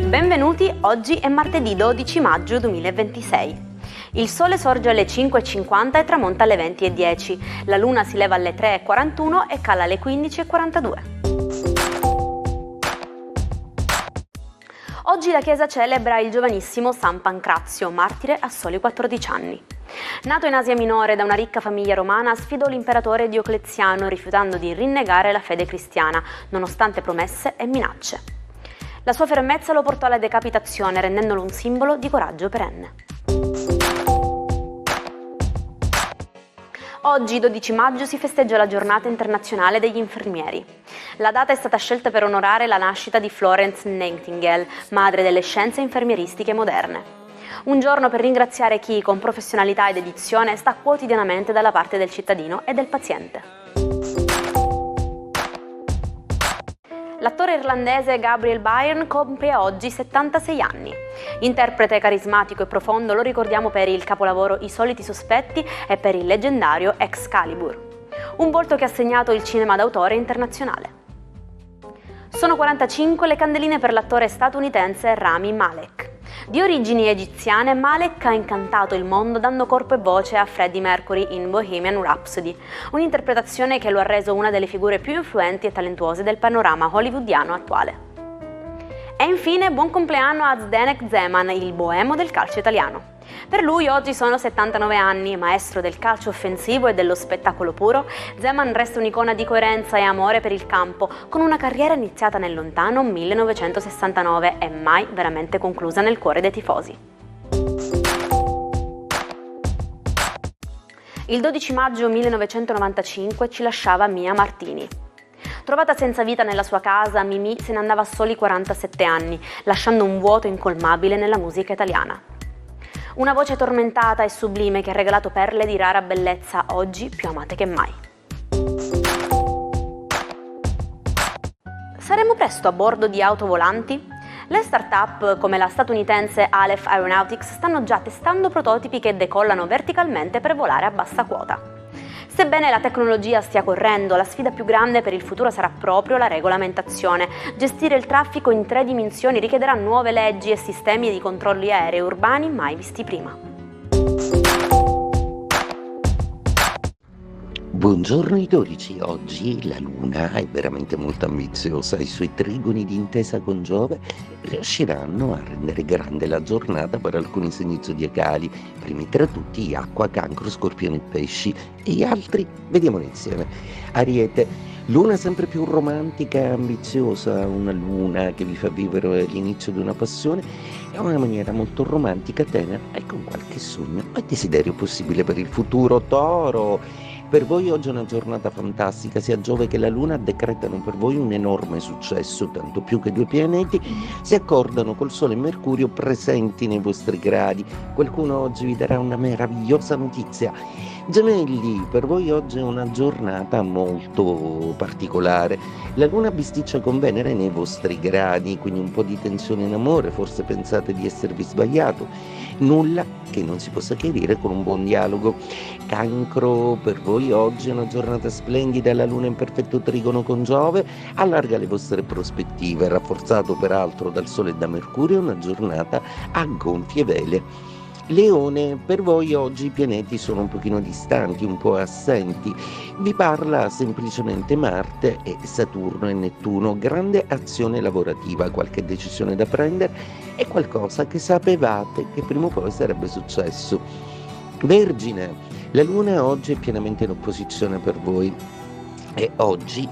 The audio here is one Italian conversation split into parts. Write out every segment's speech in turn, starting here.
Benvenuti, oggi è martedì 12 maggio 2026. Il sole sorge alle 5:50 e tramonta alle 20:10. La luna si leva alle 3:41 e cala alle 15:42. Oggi la Chiesa celebra il giovanissimo San Pancrazio, martire a soli 14 anni. Nato in Asia Minore da una ricca famiglia romana, sfidò l'imperatore Diocleziano rifiutando di rinnegare la fede cristiana, nonostante promesse e minacce. La sua fermezza lo portò alla decapitazione, rendendolo un simbolo di coraggio perenne. Oggi, 12 maggio, si festeggia la Giornata internazionale degli infermieri. La data è stata scelta per onorare la nascita di Florence Nightingale, madre delle scienze infermieristiche moderne. Un giorno per ringraziare chi, con professionalità ed dedizione, sta quotidianamente dalla parte del cittadino e del paziente. L'attore irlandese Gabriel Byrne compie oggi 76 anni. Interprete carismatico e profondo, lo ricordiamo per il capolavoro I soliti sospetti e per il leggendario Excalibur. Un volto che ha segnato il cinema d'autore internazionale. Sono 45 le candeline per l'attore statunitense Rami Malek. Di origini egiziane, Malek ha incantato il mondo dando corpo e voce a Freddie Mercury in Bohemian Rhapsody, un'interpretazione che lo ha reso una delle figure più influenti e talentuose del panorama hollywoodiano attuale. E infine buon compleanno a Zdenek Zeman, il boemo del calcio italiano. Per lui oggi sono 79 anni, maestro del calcio offensivo e dello spettacolo puro. Zeman resta un'icona di coerenza e amore per il campo, con una carriera iniziata nel lontano 1969 e mai veramente conclusa nel cuore dei tifosi. Il 12 maggio 1995 ci lasciava Mia Martini. Trovata senza vita nella sua casa, Mimì se ne andava a soli 47 anni, lasciando un vuoto incolmabile nella musica italiana. Una voce tormentata e sublime che ha regalato perle di rara bellezza, oggi più amate che mai. Saremo presto a bordo di auto volanti? Le start-up come la statunitense Aleph Aeronautics stanno già testando prototipi che decollano verticalmente per volare a bassa quota. Sebbene la tecnologia stia correndo, la sfida più grande per il futuro sarà proprio la regolamentazione. Gestire il traffico in 3 dimensioni richiederà nuove leggi e sistemi di controlli aerei urbani mai visti prima. Buongiorno ai 12, oggi la Luna è veramente molto ambiziosa, i suoi trigoni di intesa con Giove riusciranno a rendere grande la giornata per alcuni segni zodiacali, primi tra tutti Acqua, Cancro, Scorpione e Pesci, e gli altri vediamoli insieme. Ariete, Luna sempre più romantica e ambiziosa, una luna che vi fa vivere l'inizio di una passione in una maniera molto romantica, tenera e con qualche sogno e desiderio possibile per il futuro. Toro, per voi oggi è una giornata fantastica, sia Giove che la Luna decretano per voi un enorme successo, tanto più che 2 pianeti si accordano col Sole e Mercurio presenti nei vostri gradi. Qualcuno oggi vi darà una meravigliosa notizia. Gemelli, per voi oggi è una giornata molto particolare. La Luna bisticcia con Venere nei vostri gradi, quindi un po' di tensione in amore, forse pensate di esservi sbagliato. Nulla che non si possa chiarire con un buon dialogo. Cancro, per voi oggi è una giornata splendida, la Luna in perfetto trigono con Giove allarga le vostre prospettive, rafforzato peraltro dal Sole e da Mercurio, una giornata a gonfie vele. Leone, per voi oggi i pianeti sono un pochino distanti, un po' assenti, vi parla semplicemente Marte e Saturno e Nettuno, grande azione lavorativa, qualche decisione da prendere e qualcosa che sapevate che prima o poi sarebbe successo. Vergine, la Luna oggi è pienamente in opposizione per voi e oggi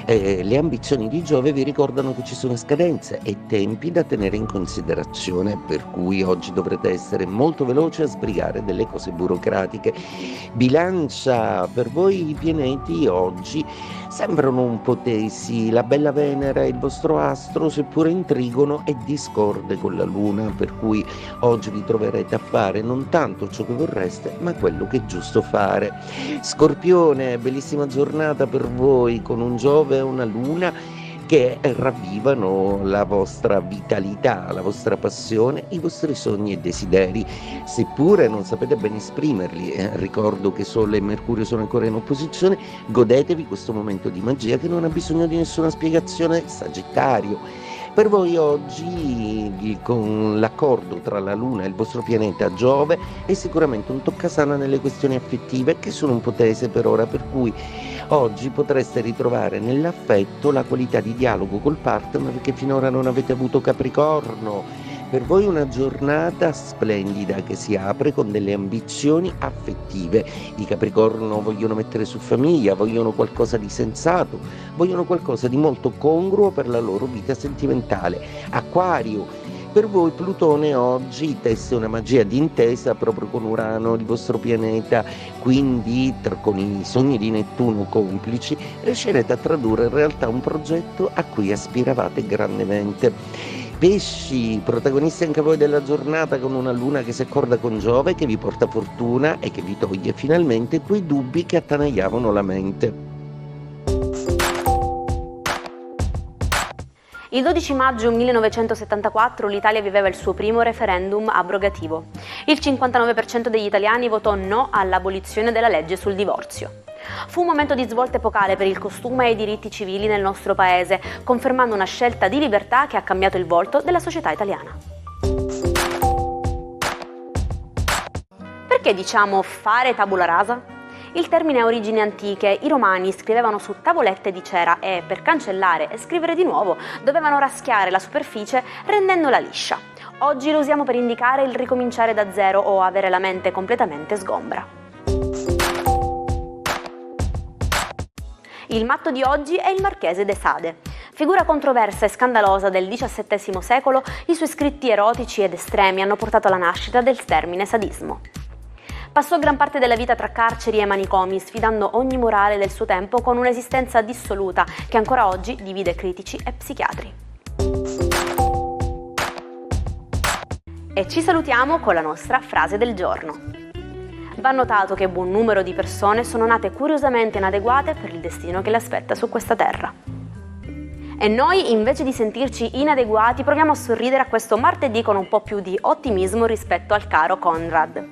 le ambizioni di Giove vi ricordano che ci sono scadenze e tempi da tenere in considerazione, per cui oggi dovrete essere molto veloci a sbrigare delle cose burocratiche. Bilancia, per voi i pianeti oggi sembrano un po' tesi, la bella Venere, il vostro astro, seppure in trigono, è discorde con la Luna, per cui oggi vi troverete a fare non tanto ciò che vorreste, ma quello che è giusto fare. Scorpione, bellissima giornata per voi, con un Giove e una Luna che ravvivano la vostra vitalità, la vostra passione, i vostri sogni e desideri. Seppure non sapete ben esprimerli, ricordo che Sole e Mercurio sono ancora in opposizione, godetevi questo momento di magia che non ha bisogno di nessuna spiegazione, Sagittario. Per voi oggi, con l'accordo tra la Luna e il vostro pianeta Giove, è sicuramente un toccasana nelle questioni affettive che sono un po' tese per ora, per cui oggi potreste ritrovare nell'affetto la qualità di dialogo col partner che finora non avete avuto, Capricorno. Per voi una giornata splendida che si apre con delle ambizioni affettive. I Capricorno vogliono mettere su famiglia, vogliono qualcosa di sensato, vogliono qualcosa di molto congruo per la loro vita sentimentale. Acquario, per voi Plutone oggi tesse una magia di intesa proprio con Urano, il vostro pianeta, quindi con i sogni di Nettuno complici riuscirete a tradurre in realtà un progetto a cui aspiravate grandemente. Pesci, protagonisti anche voi della giornata con una luna che si accorda con Giove, che vi porta fortuna e che vi toglie finalmente quei dubbi che attanagliavano la mente. Il 12 maggio 1974 l'Italia viveva il suo primo referendum abrogativo. Il 59% degli italiani votò no all'abolizione della legge sul divorzio. Fu un momento di svolta epocale per il costume e i diritti civili nel nostro paese, confermando una scelta di libertà che ha cambiato il volto della società italiana. Perché diciamo fare tabula rasa? Il termine ha origini antiche, i romani scrivevano su tavolette di cera e, per cancellare e scrivere di nuovo, dovevano raschiare la superficie rendendola liscia. Oggi lo usiamo per indicare il ricominciare da zero o avere la mente completamente sgombra. Il matto di oggi è il Marchese de Sade. Figura controversa e scandalosa del XVII secolo, i suoi scritti erotici ed estremi hanno portato alla nascita del termine sadismo. Passò gran parte della vita tra carceri e manicomi, sfidando ogni morale del suo tempo con un'esistenza dissoluta che ancora oggi divide critici e psichiatri. E ci salutiamo con la nostra frase del giorno. Va notato che buon numero di persone sono nate curiosamente inadeguate per il destino che le aspetta su questa terra. E noi, invece di sentirci inadeguati, proviamo a sorridere a questo martedì con un po' più di ottimismo rispetto al caro Conrad.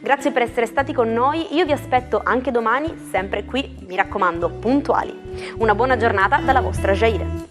Grazie per essere stati con noi, io vi aspetto anche domani, sempre qui, mi raccomando, puntuali. Una buona giornata dalla vostra Jaire.